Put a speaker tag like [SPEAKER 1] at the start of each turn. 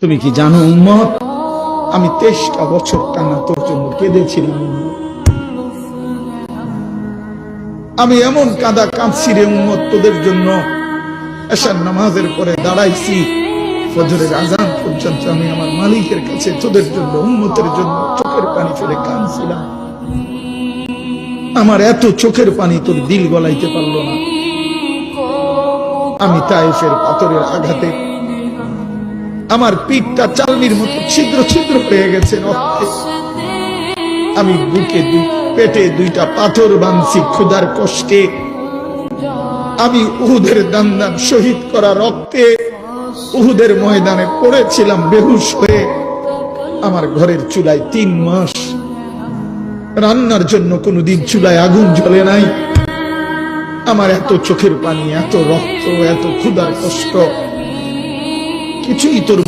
[SPEAKER 1] তুমি কি জানো উম্মত, আমি 23টা বছর টানা তোর জন্য কেঁদেছিলাম। আমি এমন কাঁদা কাঁদছি রে উম্মত তোদের জন্য, এশার নামাজের পরে দাঁড়াইছি, ফজরের আজান পর্যন্ত আমি আমার মালিকের কাছে তোদের জন্য, উম্মতের জন্য চোখের পানি ফেলে কাঁদছিলাম। আমার এত চোখের পানি তোর দিল গলাইতে পারলো না। আমি তায়েফের পাথরের আঘাতে আমার পিঠটা চালনির মতো ছিদ্র ছিদ্র হয়ে গেছে রক্তে। আমি বুকে পেটে 2টা পাথর বাঁধছি ক্ষুধার কষ্টে। আমি উহুদের দান্দান শহীদ করা রক্তে উহুদের ময়দানে পড়েছিলাম বেহুশ হয়ে। আমার ঘরের চুলায় 3 মাস রান্নার জন্য কোনোদিন চুলায় আগুন জ্বলে নাই। আমার এত চোখের পানি, এত রক্ত, এত ক্ষুধার কষ্ট কিছুই তোর